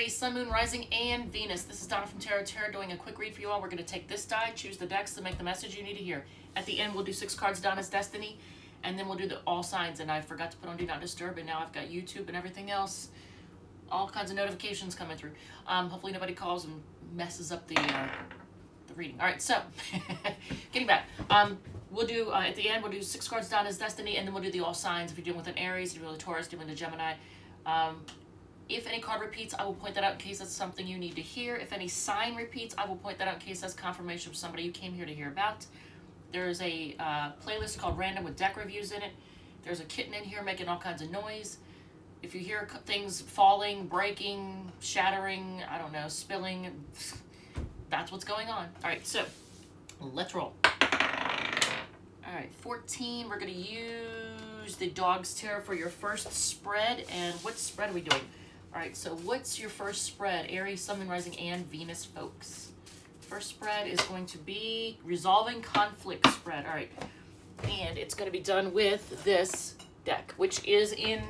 Aries, Sun, Moon, Rising, and Venus. This is Donna from Tarot doing a quick read for you all. We're going to take this die, choose the decks to make the message you need to hear. At the end, we'll do 6 cards, Donna's Destiny, and then we'll do the all signs. And I forgot to put on Do Not Disturb, and now I've got YouTube and everything else. All kinds of notifications coming through. Hopefully nobody calls and messes up the reading. All right, so getting back. We'll do, at the end, we'll do 6 cards, Donna's Destiny, and then we'll do the all signs. If you're doing with an Aries, if you're doing a Taurus, doing the Gemini. If any card repeats, I will point that out in case that's something you need to hear. If any sign repeats, I will point that out in case that's confirmation from somebody you came here to hear about. There's a playlist called Random with deck reviews in it. There's a kitten in here making all kinds of noise. If you hear things falling, breaking, shattering, I don't know, spilling, that's what's going on. All right, so let's roll. All right, 14, we're gonna use the Dog's Tarot for your first spread. And what spread are we doing? All right, so what's your first spread? Aries, Sun, Moon, Rising, and Venus, folks. First spread is going to be Resolving Conflict spread. All right, and it's going to be done with this deck, which is in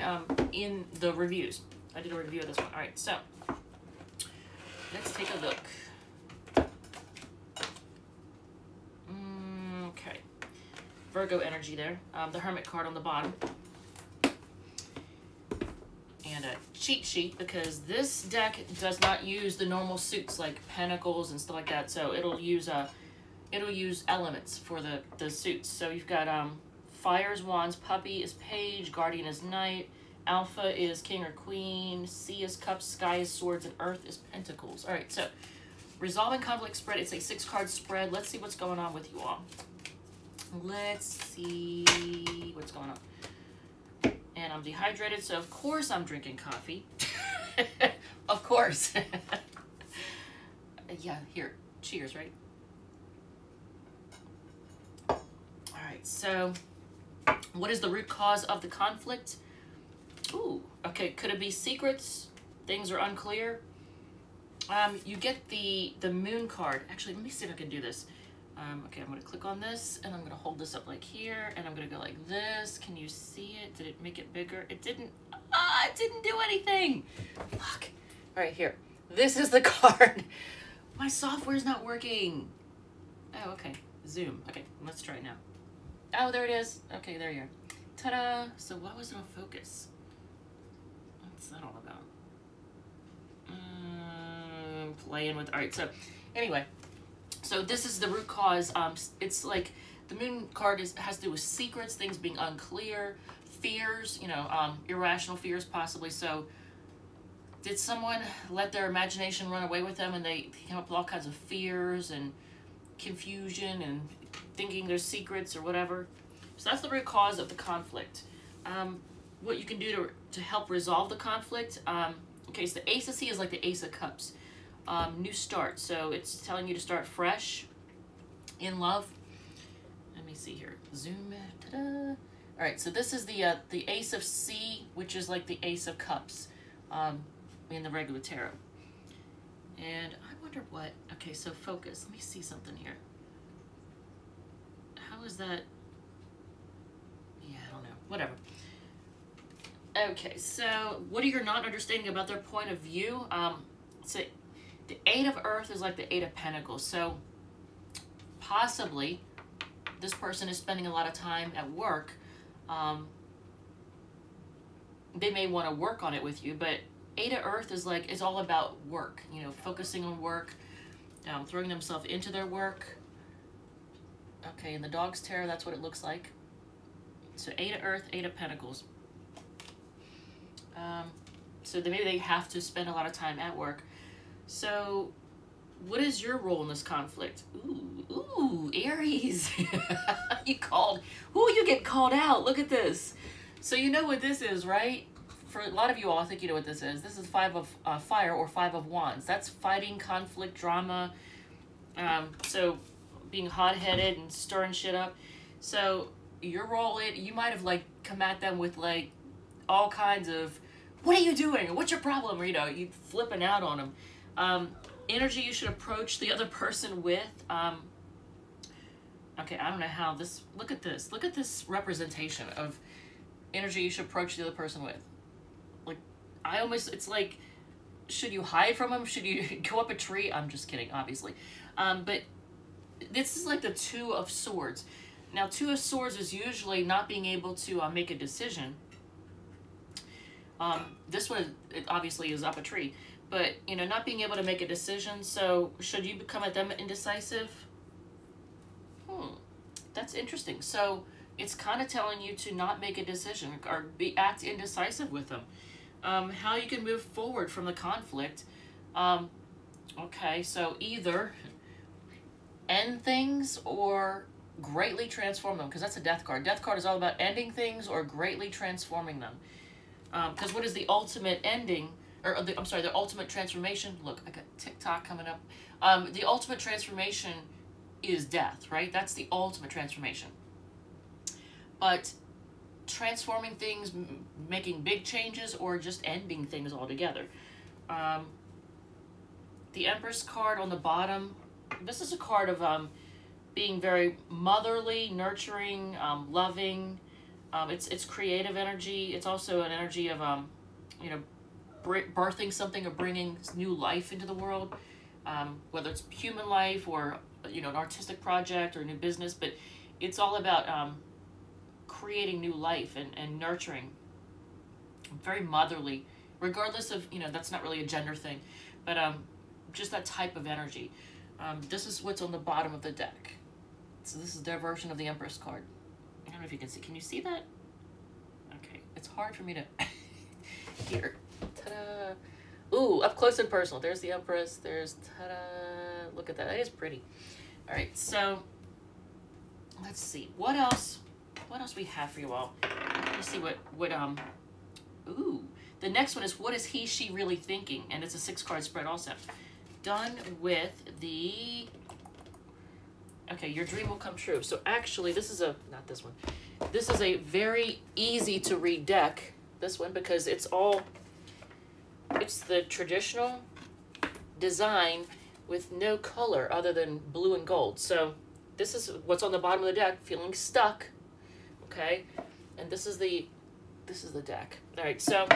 the reviews. I did a review of this one. All right, so let's take a look. Okay, Virgo energy there. The Hermit card on the bottom. And a cheat sheet, because this deck does not use the normal suits like pentacles and stuff like that, so it'll use elements for the suits. So you've got Fire is Wands, Puppy is Page, Guardian is Knight, Alpha is King or Queen, Sea is Cups, Sky is Swords, and Earth is Pentacles. All right, so Resolving Conflict spread. It's a 6-card spread. Let's see what's going on with you all. Let's see what's going on. And I'm dehydrated, so of course I'm drinking coffee. Of course. Yeah, here. Cheers, right? All right, so what is the root cause of the conflict? Ooh, okay, could it be secrets? Things are unclear. You get the Moon card. Actually, let me see if I can do this. Okay, I'm going to click on this, and I'm going to hold this up like here, and I'm going to go like this. Can you see it? Did it make it bigger? It didn't. It didn't do anything. Fuck. All right, here. This is the card. My software's not working. Oh, okay. Zoom. Okay, let's try it now. Oh, there it is. Okay, there you are. Ta-da. So why was it on focus? What's that all about? Playing with... All right, so anyway... So this is the root cause. It's like the Moon card has to do with secrets, things being unclear, fears, you know, irrational fears possibly. So did someone let their imagination run away with them and they came up with all kinds of fears and confusion and thinking there's secrets or whatever? So that's the root cause of the conflict. What you can do to help resolve the conflict, okay, so the Ace of Sea is like the Ace of Cups. New start, so it's telling you to start fresh in love. Let me see here. Zoom. Ta-da. All right, so this is the Ace of Sea, which is like the Ace of Cups in the regular tarot. And I wonder what... Okay, so focus. Let me see something here. How is that... Yeah, I don't know. Whatever. Okay, so what are you not understanding about their point of view? So the 8 of Earth is like the 8 of Pentacles. So possibly this person is spending a lot of time at work. They may want to work on it with you, but 8 of Earth is like, it's all about work, you know, focusing on work, throwing themselves into their work. Okay, in the Dog's Tarot, that's what it looks like. So 8 of Earth, 8 of Pentacles. So maybe they have to spend a lot of time at work. So what is your role in this conflict? Ooh, Aries. You get called out. Look at this. So you know what this is, right? For a lot of you all, I think you know what this is. This is 5 of Fire or 5 of Wands. That's fighting, conflict, drama. So being hot-headed and stirring shit up. So your role, you might have like come at them with like all kinds of, what are you doing? What's your problem? Or, you know, you flipping out on them. Energy you should approach the other person with. Okay, I don't know how this... Look at this. Look at this representation of energy you should approach the other person with. Like, it's like should you hide from them? Should you go up a tree? I'm just kidding, obviously. But this is like the Two of Swords. Now, Two of Swords is usually not being able to make a decision. This one, it obviously is up a tree. But, you know, not being able to make a decision. So, should you become at them indecisive? That's interesting. So, it's kind of telling you to not make a decision or act indecisive with them. How you can move forward from the conflict. Okay, so either end things or greatly transform them, because that's a Death card. Death card is all about ending things or greatly transforming them. Because what is the ultimate ending, or I'm sorry, the ultimate transformation? Look, I got TikTok coming up. The ultimate transformation is death, right? That's the ultimate transformation. But transforming things, making big changes, or just ending things altogether. The Empress card on the bottom, this is a card of being very motherly, nurturing, loving. It's creative energy. It's also an energy of, you know, birthing something or bringing new life into the world, whether it's human life or, you know, an artistic project or a new business. But it's all about creating new life and nurturing. Very motherly, regardless of, you know, that's not really a gender thing, but just that type of energy. This is what's on the bottom of the deck. So this is their version of the Empress card. I don't know if you can see. Can you see that? Okay, it's hard for me to... Here. Ta-da! Ooh, up close and personal. There's the Empress. There's... Ta-da! Look at that. That is pretty. All right, so... Let's see. What else we have for you all? Let me see what ooh. The next one is, what is he, she really thinking? And it's a 6-card spread also. Done with the... Okay, your dream will come true. So actually, this is a... Not this one. This is a very easy to read deck. This one, because it's all... It's the traditional design with no color other than blue and gold. So this is what's on the bottom of the deck, feeling stuck. Okay? And this is the deck. All right, so...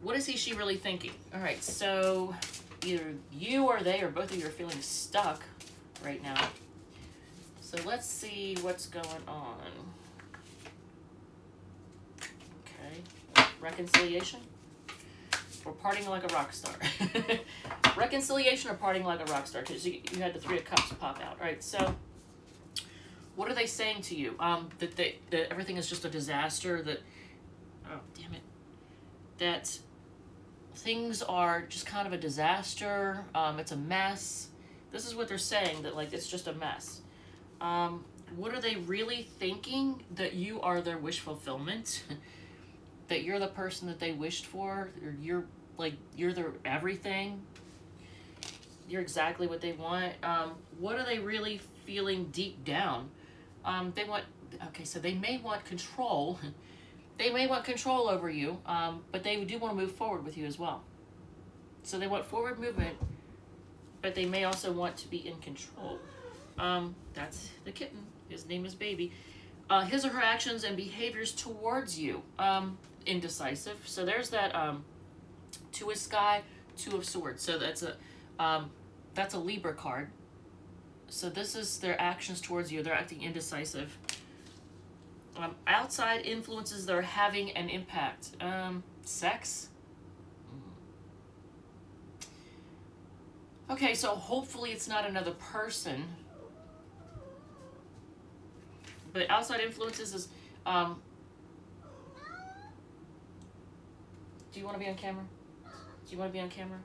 What is he, she really thinking? All right, so either you or they or both of you are feeling stuck right now. So let's see what's going on. Okay, reconciliation or partying like a rock star. Reconciliation or partying like a rock star. So you had the 3 of Cups pop out. All right, so what are they saying to you? That everything is just a disaster, that, oh, damn it, that things are just kind of a disaster, it's a mess. This is what they're saying, that like it's just a mess. What are they really thinking? That you are their wish fulfillment, that you're the person that they wished for, or you're their everything, you're exactly what they want. What are they really feeling deep down? They want, okay, so they may want control. They may want control over you, but they do want to move forward with you as well. So they want forward movement, but they may also want to be in control. That's the kitten. His name is Baby. His or her actions and behaviors towards you, indecisive. So there's that 2 of Sky, 2 of Swords. So that's a Libra card. So this is their actions towards you. They're acting indecisive. Outside influences that are having an impact. Sex. Okay, so hopefully it's not another person. But outside influences is... do you want to be on camera? Do you want to be on camera?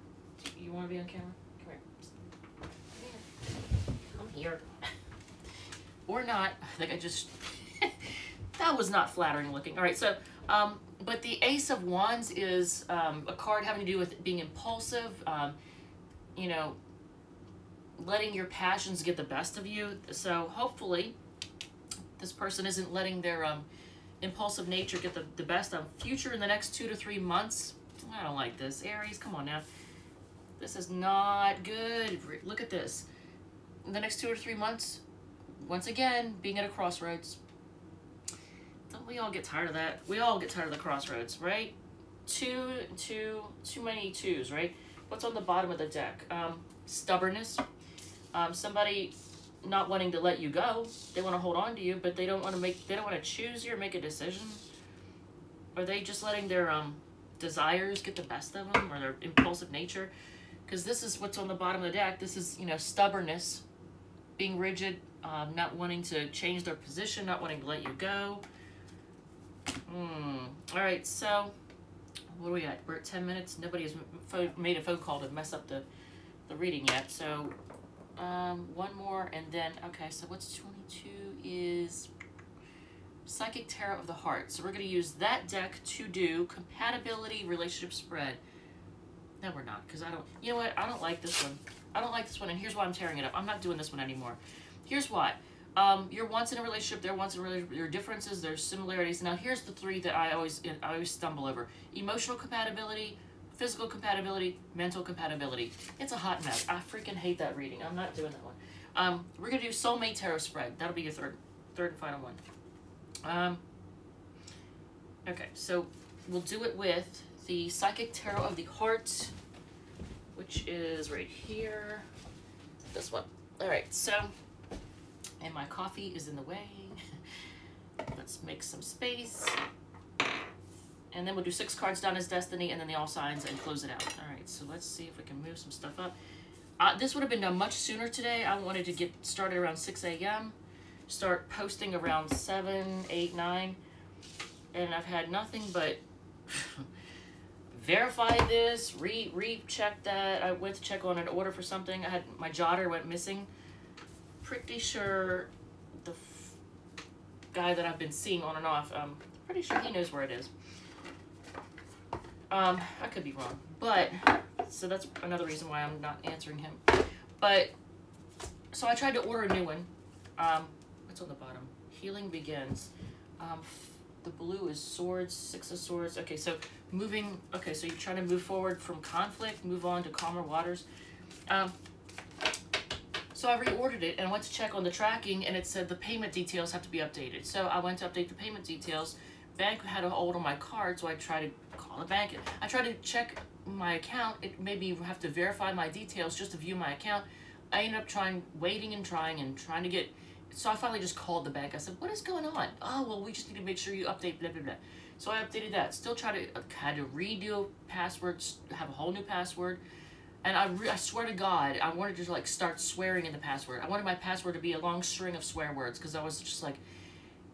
Do you want to be on camera? Come here. I'm here. Or not. I think I just... That was not flattering looking. All right, so, but the Ace of Wands is a card having to do with being impulsive, you know, letting your passions get the best of you. So hopefully this person isn't letting their impulsive nature get the best of future in the next 2 to 3 months. I don't like this. Aries, come on now. This is not good. Look at this. In the next 2 or 3 months, once again, being at a crossroads. Don't we all get tired of that? We all get tired of the crossroads, right? too many twos, right? What's on the bottom of the deck? Stubbornness. Somebody not wanting to let you go. They want to hold on to you, but they don't want to choose you or make a decision. Are they just letting their desires get the best of them, or their impulsive nature? Because this is what's on the bottom of the deck. This is, you know, stubbornness, being rigid, not wanting to change their position, not wanting to let you go. All right, so what are we at? We're at 10 minutes. Nobody has made a phone call to mess up the reading yet. So one more, and then, okay, so what's 22 is Psychic Tarot of the Heart. So we're going to use that deck to do compatibility relationship spread. No, we're not, because I don't, you know what? I don't like this one. I don't like this one, and here's why I'm tearing it up. I'm not doing this one anymore. Here's why. You're once in a relationship, they're once in a relationship, there are differences, there's similarities. Now here's the three that I always stumble over. Emotional compatibility, physical compatibility, mental compatibility. It's a hot mess. I freaking hate that reading. I'm not doing that one. We're going to do Soulmate Tarot Spread. That'll be your third and final one. Okay, so we'll do it with the Psychic Tarot of the Heart, which is right here. This one. All right, so, and my coffee is in the way. Let's make some space. And then we'll do 6 cards, Donna's Destiny, and then the All Signs, and close it out. All right, so let's see if we can move some stuff up. This would have been done much sooner today. I wanted to get started around 6 a.m., start posting around 7, 8, 9, and I've had nothing but verify this, recheck that. I went to check on an order for something. I had my jotter went missing. Pretty sure the guy that I've been seeing on and off, pretty sure he knows where it is. I could be wrong, but so that's another reason why I'm not answering him. But so I tried to order a new one. What's on the bottom? Healing Begins. The blue is Swords, 6 of Swords. Okay, so moving. Okay, so you're trying to move forward from conflict, move on to calmer waters. So I reordered it and I went to check on the tracking, and it said the payment details have to be updated. So I went to update the payment details. Bank had a hold on my card, so I tried to call the bank. I tried to check my account. It made me have to verify my details just to view my account. I ended up waiting and trying to get. So I finally just called the bank. I said, "What is going on?" "Oh, well, we just need to make sure you update blah blah blah." So I updated that. Still had to redo passwords, have a whole new password. And I swear to God, I wanted to like start swearing in the password. I wanted my password to be a long string of swear words, because I was just like,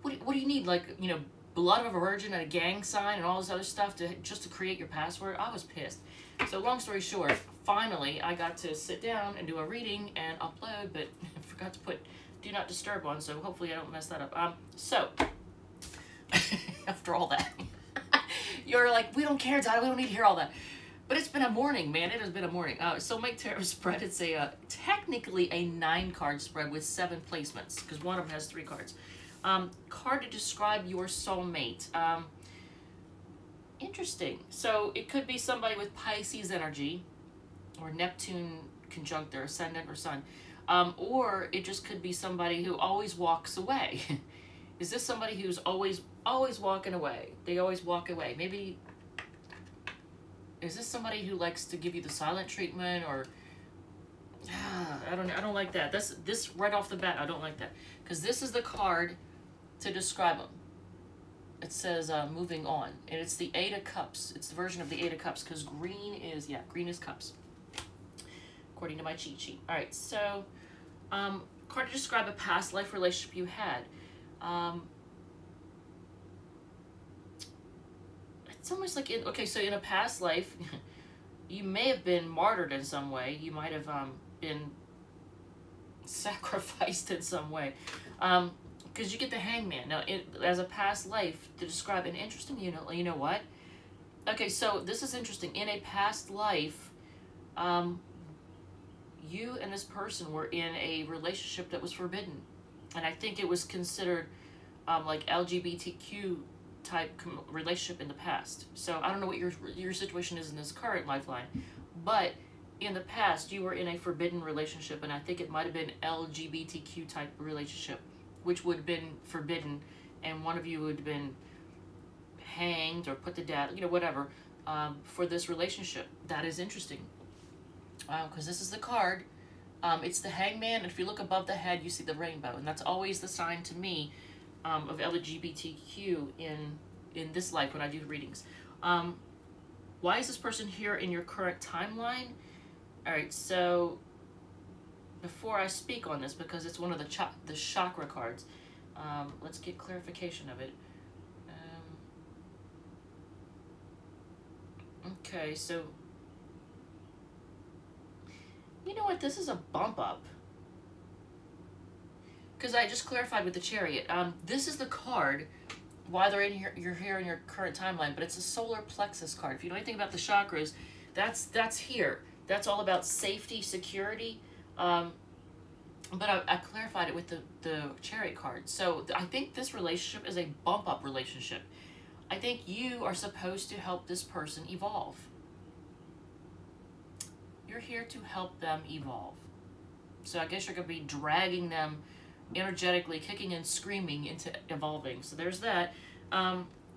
what do you need? Like, you know, blood of a virgin and a gang sign and all this other stuff just to create your password? I was pissed. So long story short, finally I got to sit down and do a reading and upload, but I forgot to put do not disturb on, so hopefully I don't mess that up. So after all that, you're like, we don't care, Dad, we don't need to hear all that. But it's been a morning, man. It has been a morning. Soulmate Tarot Spread. It's a technically a 9-card spread with 7 placements, because one of them has 3 cards. Card to describe your soulmate. Interesting. So it could be somebody with Pisces energy, or Neptune conjunct their ascendant or sun, or it just could be somebody who always walks away. Is this somebody who's always walking away? They always walk away. Maybe. Is this somebody who likes to give you the silent treatment, or I don't like that. This right off the bat, I don't like that, because this is the card to describe them. It says moving on, and it's the 8 of Cups. It's the version of the 8 of Cups, because green is cups, according to my cheat sheet. All right, so card to describe a past life relationship you had. It's almost like, so in a past life, you may have been martyred in some way. You might have been sacrificed in some way. Because you get the Hangman. Now, as a past life, to describe an interesting, you know what? Okay, so this is interesting. In a past life, you and this person were in a relationship that was forbidden. And I think it was considered like LGBTQ type relationship in the past. So I don't know what your situation is in this current lifeline, but in the past you were in a forbidden relationship, and I think it might have been LGBTQ type relationship, which would have been forbidden, and one of you would have been hanged or put to death, whatever. for this relationship. That is interesting. Because this is the card. It's the Hangman. If you look above the head, you see the rainbow. And that's always the sign to me of LGBTQ in this life when I do readings. Why is this person here in your current timeline? All right, so before I speak on this, because it's one of the chakra cards, let's get clarification of it. Okay, so you know what? This is a bump up. Because I just clarified with the Chariot. This is the card why they're in here. You're here in your current timeline, but it's a solar plexus card. If you know anything about the chakras, that's here. That's all about safety, security. But I clarified it with the Chariot card. So I think this relationship is a bump up relationship. I think you are supposed to help this person evolve. You're here to help them evolve. So I guess you're going to be dragging them energetically, kicking and screaming into evolving. So there's that.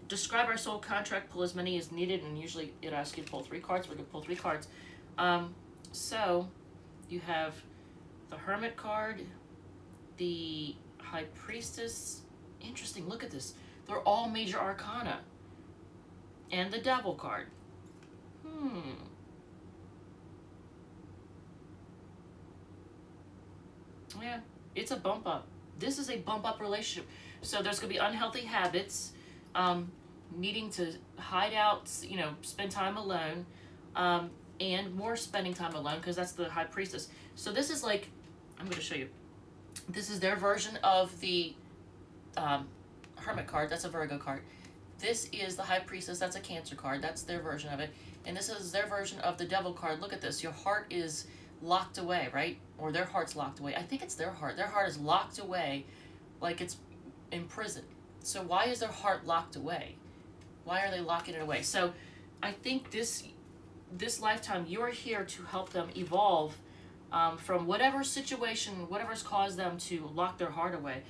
Describe our soul contract, pull as many as needed, and usually it asks you to pull 3 cards. We're going to pull 3 cards. So you have the Hermit card, the High Priestess. Interesting, look at this. They're all major arcana. And the Devil card. Yeah, it's a bump up. This is a bump up relationship. So there's going to be unhealthy habits, needing to hide out, you know, spend time alone, and more spending time alone, because that's the High Priestess. So this is like, I'm going to show you. This is their version of the Hermit card. That's a Virgo card. This is the High Priestess. That's a Cancer card. That's their version of it. And this is their version of the Devil card. Look at this. Your heart is locked away, right? Or their heart's locked away. I think it's their heart. Their heart is locked away like it's in prison. So why is their heart locked away? Why are they locking it away? So I think this lifetime, you're here to help them evolve from whatever situation, whatever's caused them to lock their heart away.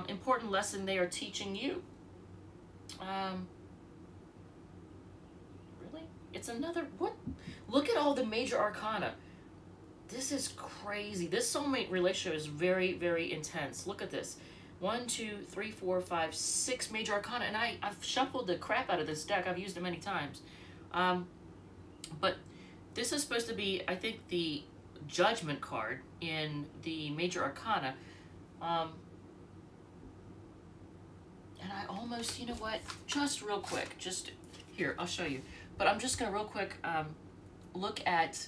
Important lesson they are teaching you. Really? It's another, what? Look at all the major arcana. This is crazy. This soulmate relationship is very, very intense. Look at this. 1, 2, 3, 4, 5, 6 major arcana. And I've shuffled the crap out of this deck. I've used it many times. But this is supposed to be, I think, the Judgment card in the major arcana. And I almost, you know what, just real quick, just here, I'll show you. But I'm just going to real quick look at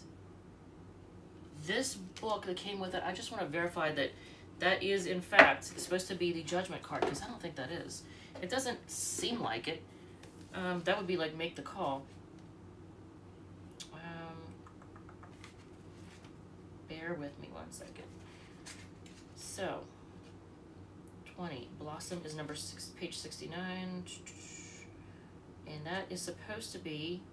this book that came with it. I just want to verify that that is, in fact, supposed to be the Judgment card, because I don't think that is. It doesn't seem like it. That would be like Make the Call. Bear with me 1 second. So, 20. Blossom is number 6, page 69. And that is supposed to be,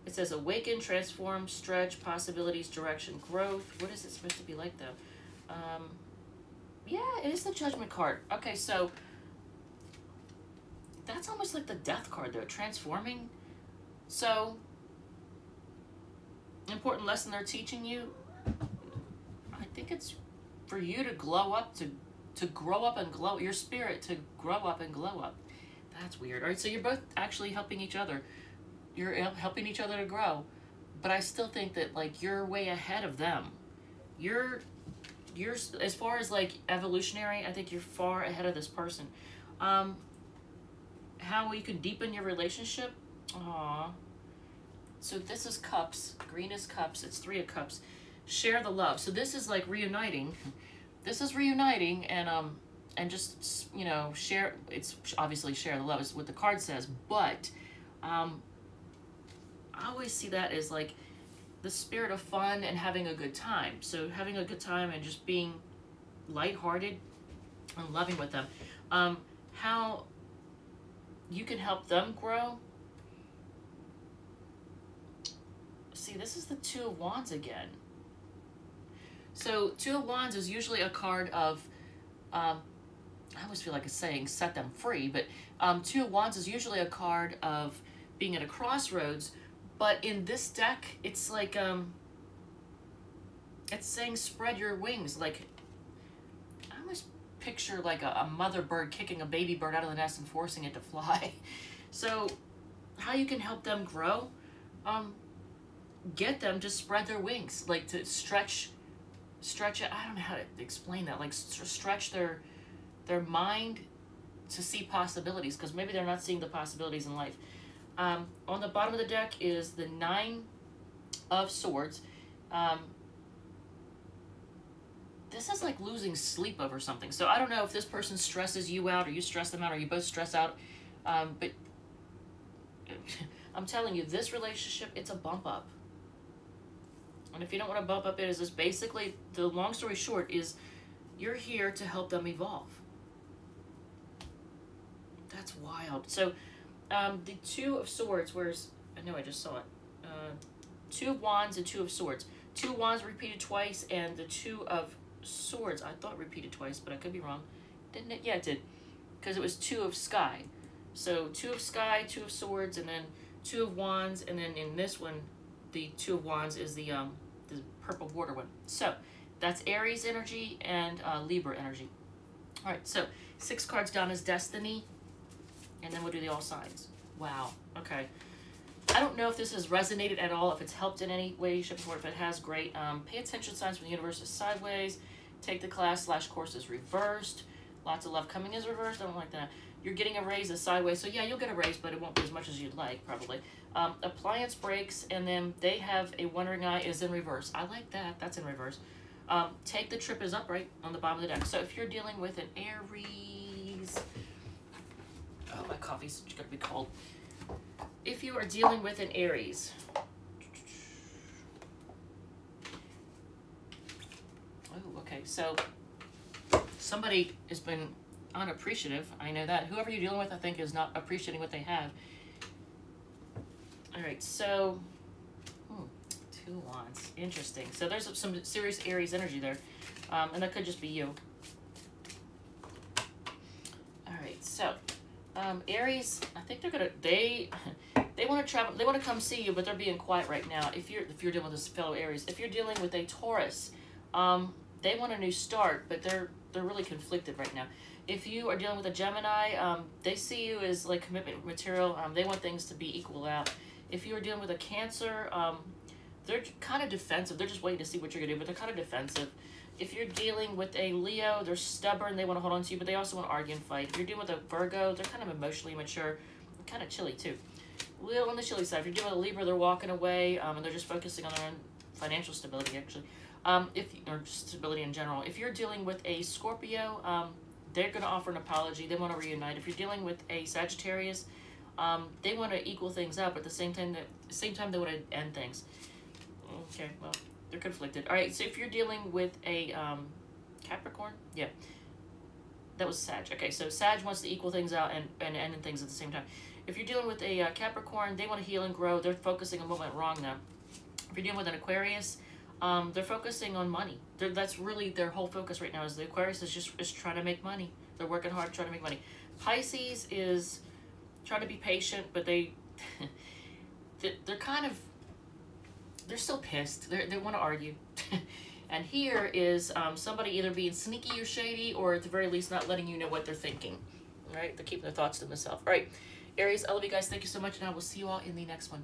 it says awaken, transform, stretch, possibilities, direction, growth. What is it supposed to be like, though? Yeah, it is the Judgment card. Okay, so that's almost like the Death card, though. Transforming. So, important lesson they're teaching you. I think it's for you to glow up, to grow up and glow, your spirit to grow up and glow up. That's weird. All right, so you're both actually helping each other. You're helping each other to grow. But I still think that, like, you're way ahead of them. You're as far as, like, evolutionary, I think you're far ahead of this person. How you can deepen your relationship? Aww. So this is Cups. Green is Cups. It's 3 of Cups. Share the love. So this is, like, reuniting. This is reuniting and just, you know, share. It's obviously share the love is what the card says. But I always see that as, like, the spirit of fun and having a good time. So having a good time and just being lighthearted and loving with them. How you can help them grow. See, this is the 2 of Wands again. So 2 of Wands is usually a card of, I always feel like it's saying set them free, but 2 of Wands is usually a card of being at a crossroads. But in this deck, it's like, it's saying spread your wings. Like, I almost picture like a mother bird kicking a baby bird out of the nest and forcing it to fly. So how you can help them grow, get them to spread their wings, like to stretch it. I don't know how to explain that. Like stretch their mind to see possibilities, because maybe they're not seeing the possibilities in life. On the bottom of the deck is the 9 of Swords. This is like losing sleep over something. So I don't know if this person stresses you out or you stress them out or you both stress out. But I'm telling you, this relationship, it's a bump up. And if you don't want to bump up it, is this basically, the long story short is you're here to help them evolve. That's wild. So the 2 of Swords, where's, I know I just saw it. 2 of Wands and 2 of Swords. 2 of Wands repeated twice, and the 2 of Swords, I thought repeated twice, but I could be wrong. Didn't it? Yeah, it did. Because it was 2 of Sky. So 2 of Sky, 2 of Swords, and then 2 of Wands, and then in this one, the 2 of Wands is the purple border one. So that's Aries energy and Libra energy. All right, so 6 cards down is Destiny, and then we'll do the all signs. Wow, okay. I don't know if this has resonated at all, if it's helped in any way, shape, or form. If it has, great. Pay attention signs from the universe is sideways. Take the class/course is reversed. Lots of love coming is reversed. I don't like that. You're getting a raise is sideways. So yeah, you'll get a raise, but it won't be as much as you'd like, probably. Appliance breaks, and then they have a wandering eye is in reverse. I like that. That's in reverse. Take the trip is upright on the bottom of the deck. So if you're dealing with an Aries... Oh, my coffee's going to be cold. If you are dealing with an Aries... Oh, okay. So somebody has been unappreciative. I know that. Whoever you're dealing with, I think, is not appreciating what they have. All right, so 2 wands. Interesting. So there's some serious Aries energy there, and that could just be you. All right, so Aries, I think they're gonna they want to travel. They want to come see you, but they're being quiet right now. If you're dealing with this fellow Aries, if you're dealing with a Taurus, they want a new start, but they're really conflicted right now. If you are dealing with a Gemini, they see you as like commitment material. They want things to be equal out. If you are dealing with a Cancer, they're kind of defensive. They're just waiting to see what you're going to do, but they're kind of defensive. If you're dealing with a Leo, they're stubborn. They want to hold on to you, but they also want to argue and fight. If you're dealing with a Virgo, they're kind of emotionally immature, kind of chilly too. Leo on the chilly side. If you're dealing with a Libra, they're walking away, and they're just focusing on their own financial stability, actually, or stability in general. If you're dealing with a Scorpio, they're going to offer an apology. They want to reunite. If you're dealing with a Sagittarius, they want to equal things up, but at the same time they want to end things. Okay, well, they're conflicted. All right, so if you're dealing with a Capricorn, yeah, that was Sag. Okay, so Sag wants to equal things out and end things at the same time. If you're dealing with a Capricorn, they want to heal and grow. They're focusing on what went wrong now. If you're dealing with an Aquarius, they're focusing on money. That's really their whole focus right now. Is the Aquarius is trying to make money. They're working hard trying to make money. Pisces is trying to be patient, but they're kind of, they're still pissed. They want to argue. And here is somebody either being sneaky or shady, or at the very least not letting you know what they're thinking. All right, they're keeping their thoughts to themselves. All right, Aries, I love you guys. Thank you so much, and I will see you all in the next one.